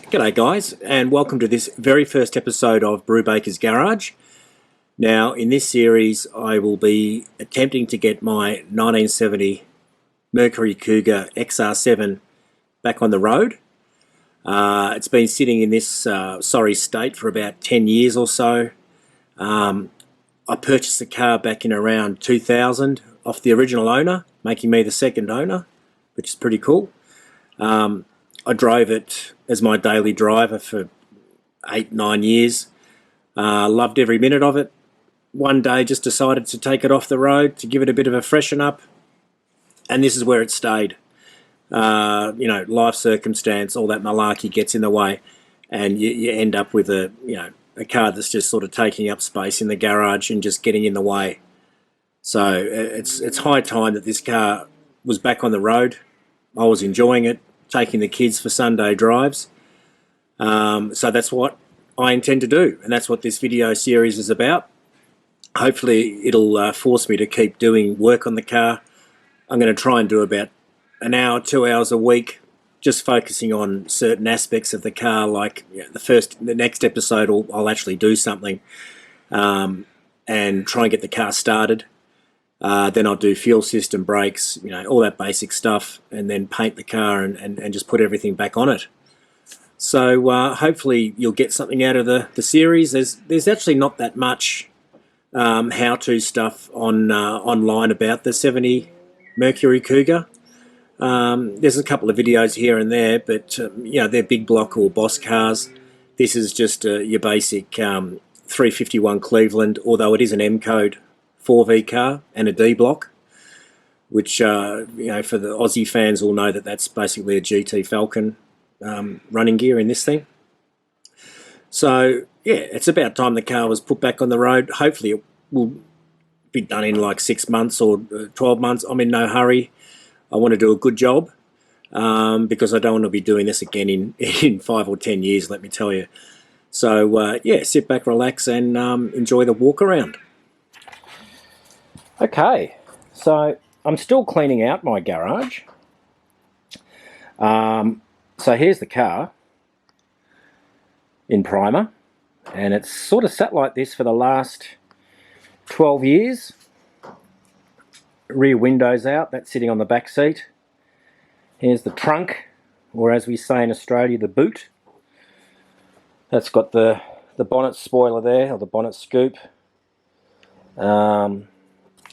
G'day guys, and welcome to this very first episode of Brewbaker's Garage. Now in this series I will be attempting to get my 1970 Mercury Cougar XR-7 back on the road. It's been sitting in this sorry state for about 10 years or so. I purchased the car back in around 2000 off the original owner, making me the second owner, which is pretty cool. I drove it as my daily driver for 8-9 years. Loved every minute of it. One day just decided to take it off the road to give it a bit of a freshen up, and this is where it stayed. You know, life circumstance, all that malarkey gets in the way, and you end up with a car that's just sort of taking up space in the garage and just getting in the way. So it's high time that this car was back on the road. I was enjoying it, taking the kids for Sunday drives. So that's what I intend to do, and that's what this video series is about. Hopefully it'll force me to keep doing work on the car. I'm going to try and do about an hour, 2 hours a week, just focusing on certain aspects of the car. Like the next episode I'll actually do something and try and get the car started. Then I'll do fuel system, brakes, all that basic stuff, and then paint the car and just put everything back on it. So hopefully you'll get something out of the series. There's actually not that much how-to stuff online about the 70 Mercury Cougar. There's a couple of videos here and there, but they're big block or boss cars. This is just your basic 351 Cleveland, although it is an M code 4V car and a D block, which for the Aussie fans will know that that's basically a GT Falcon running gear in this thing. So yeah, it's about time the car was put back on the road. Hopefully it will be done in like 6 months or 12 months. I'm in no hurry. I want to do a good job because I don't want to be doing this again in 5 or 10 years, let me tell you. So yeah, sit back, relax, and enjoy the walk around. Okay, so I'm still cleaning out my garage. So here's the car in primer, and it's sort of sat like this for the last 12 years. Rear window's out, that's sitting on the back seat. Here's the trunk, or as we say in Australia, the boot. That's got the bonnet spoiler there, or the bonnet scoop.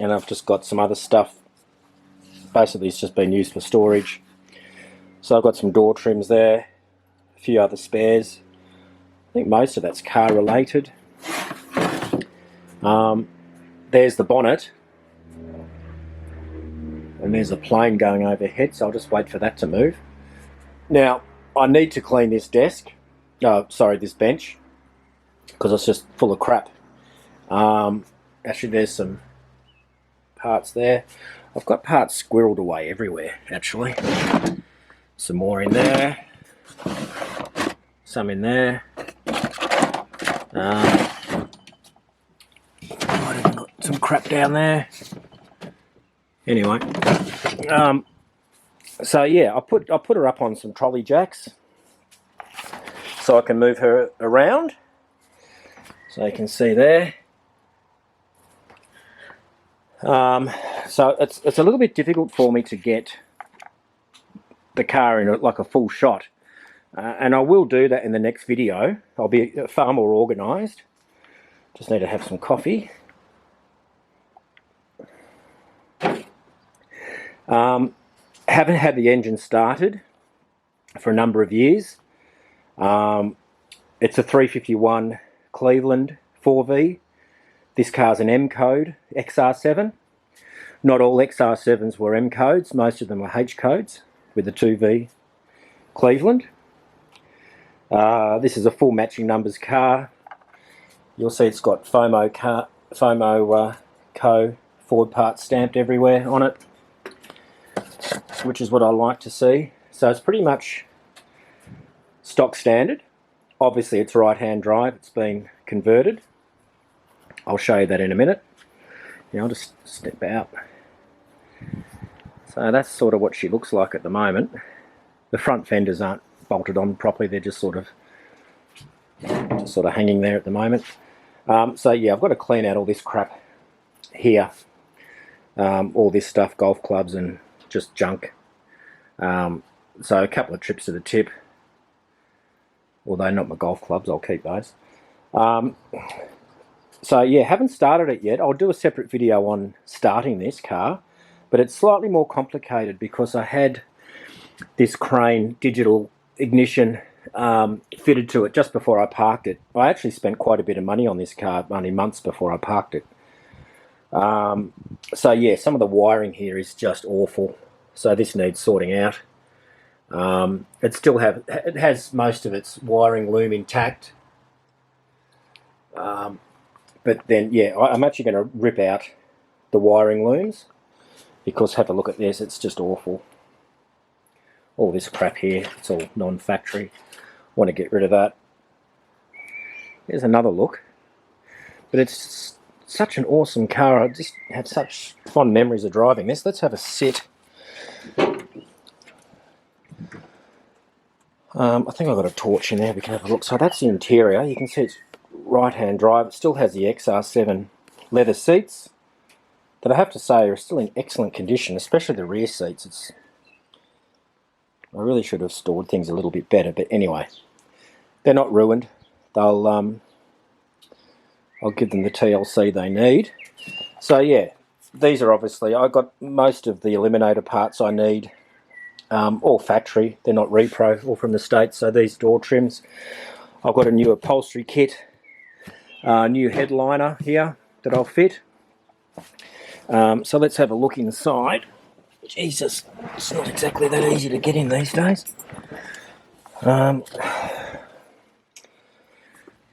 And I've just got some other stuff. Basically it's just been used for storage. So I've got some door trims there, a few other spares. I think most of that's car related. There's the bonnet, and there's a plane going overhead, so I'll just wait for that to move. Now I need to clean this desk, this bench, because it's just full of crap. Actually there's some parts there. I've got parts squirreled away everywhere, actually. Some more in there, some in there. Might have got some crap down there. Anyway, so yeah, I put her up on some trolley jacks so I can move her around. So you can see there. So it's a little bit difficult for me to get the car in like a full shot, and I will do that in the next video. I'll be far more organised. Just need to have some coffee. Haven't had the engine started for a number of years. It's a 351 Cleveland 4V. This car's an M code XR7. Not all XR7s were M codes, most of them were H codes with the 2V Cleveland. This is a full matching numbers car. You'll see it's got FOMO Co Ford parts stamped everywhere on it, which is what I like to see. So it's pretty much stock standard. Obviously it's right-hand drive, it's been converted. I'll show you that in a minute. Yeah, I'll just step out. So that's sort of what she looks like at the moment. The front fenders aren't bolted on properly. They're just sort of hanging there at the moment. So yeah, I've got to clean out all this crap here. All this stuff, golf clubs and just junk. So a couple of trips to the tip. Although not my golf clubs, I'll keep those. So yeah, haven't started it yet. I'll do a separate video on starting this car, but it's slightly more complicated because I had this Crane digital ignition fitted to it just before I parked it. I actually spent quite a bit of money on this car only months before I parked it. So yeah, some of the wiring here is just awful. So this needs sorting out. It has most of its wiring loom intact. But then, yeah, I'm actually going to rip out the wiring looms because have a look at this, it's just awful. All this crap here, it's all non-factory. Want to get rid of that. Here's another look. But it's such an awesome car. I just have such fond memories of driving this. Let's have a sit. I think I've got a torch in there. We can have a look. So that's the interior. You can see it's right-hand drive. It still has the XR-7 leather seats that I have to say are still in excellent condition, especially the rear seats. I really should have stored things a little bit better, but anyway, they're not ruined. I'll give them the TLC they need. So yeah, these are obviously, I got most of the eliminator parts I need, all factory. They're not repro, all from the States. So these door trims, I've got a new upholstery kit. New headliner here that I'll fit. So let's have a look inside. Jesus, it's not exactly that easy to get in these days. Oh,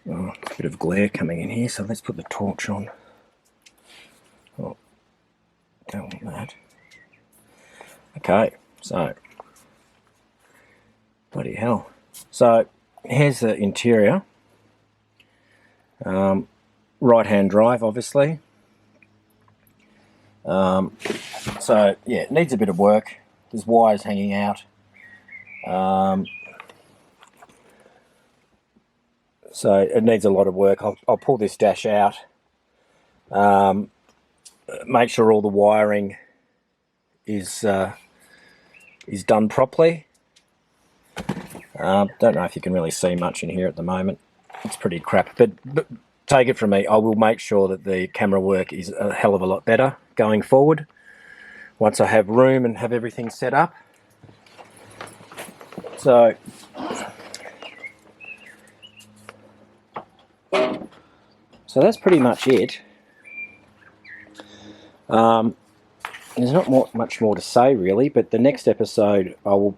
a bit of glare coming in here, so let's put the torch on. Oh, don't want that. Okay, so bloody hell. So here's the interior. Right-hand drive, obviously. So yeah, it needs a bit of work. There's wires hanging out. So it needs a lot of work. I'll pull this dash out. Make sure all the wiring is done properly. Don't know if you can really see much in here at the moment. It's pretty crap, but take it from me, I will make sure that the camera work is a hell of a lot better going forward once I have room and have everything set up. So that's pretty much it. There's not much more to say really, but the next episode I'm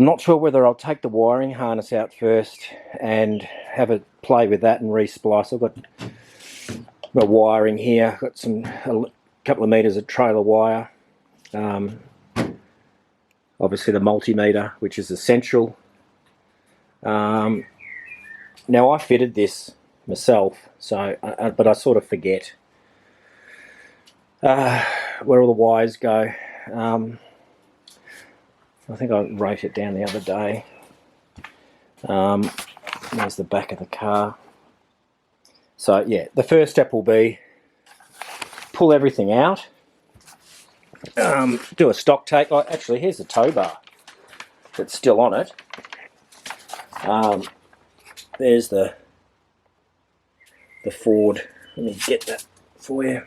not sure whether I'll take the wiring harness out first and have a play with that and re-splice. I've got my wiring here. I've got a couple of meters of trailer wire. Obviously the multimeter, which is essential. Now I fitted this myself, but I sort of forget where all the wires go. I think I wrote it down the other day. There's the back of the car. So yeah, the first step will be pull everything out. Do a stock take. Oh, actually, here's the tow bar that's still on it. There's the Ford. Let me get that for you.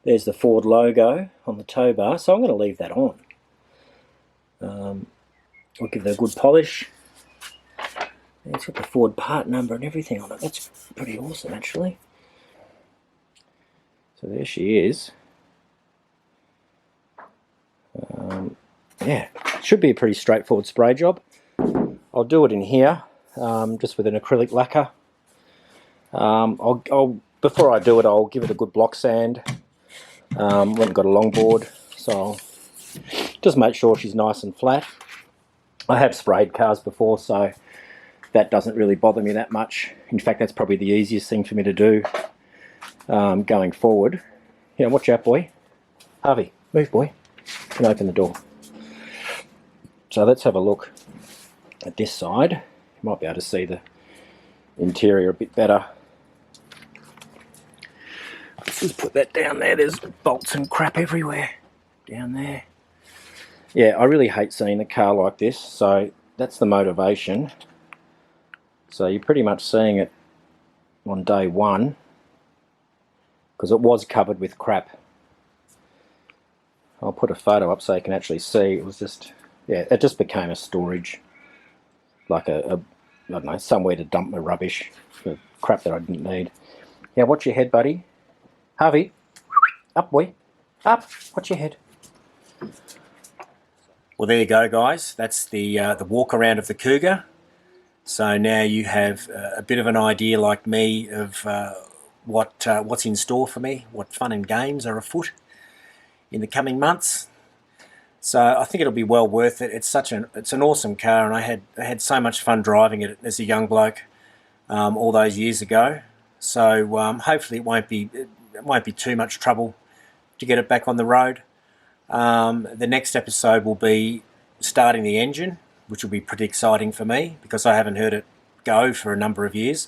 There's the Ford logo on the tow bar, so I'm going to leave that on. I'll give it a good polish. It's got the Ford part number and everything on it. That's pretty awesome, actually. So there she is. Yeah, should be a pretty straightforward spray job. I'll do it in here, just with an acrylic lacquer. Before I do it, I'll give it a good block sand. Went and got a longboard, so I'll just make sure she's nice and flat. I have sprayed cars before, so that doesn't really bother me that much. In fact, that's probably the easiest thing for me to do going forward. Yeah, watch out, boy. Harvey, move, boy. You can open the door. So let's have a look at this side. You might be able to see the interior a bit better. Let's just put that down there. There's bolts and crap everywhere down there. Yeah, I really hate seeing the car like this, so that's the motivation. So you're pretty much seeing it on day one, because it was covered with crap. I'll put a photo up so you can actually see. It was just, yeah, it just became a storage, like I don't know, somewhere to dump my rubbish, the crap that I didn't need. Yeah, watch your head, buddy. Harvey, up boy, up, watch your head. Well, there you go, guys. That's the walk around of the Cougar. So now you have a bit of an idea, like me, of what's in store for me, what fun and games are afoot in the coming months. So I think it'll be well worth it. It's an awesome car, and I had so much fun driving it as a young bloke all those years ago. So hopefully it won't be too much trouble to get it back on the road. The next episode will be starting the engine, which will be pretty exciting for me because I haven't heard it go for a number of years,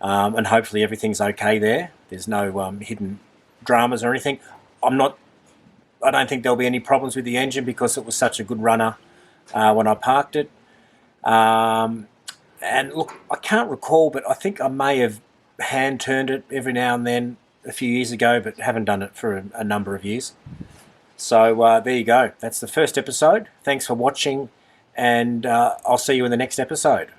and hopefully everything's okay there. There's no hidden dramas or anything. I don't think there'll be any problems with the engine because it was such a good runner when I parked it. And look, I can't recall, but I think I may have hand turned it every now and then a few years ago, but haven't done it for a number of years. So there you go. That's the first episode. Thanks for watching, and I'll see you in the next episode.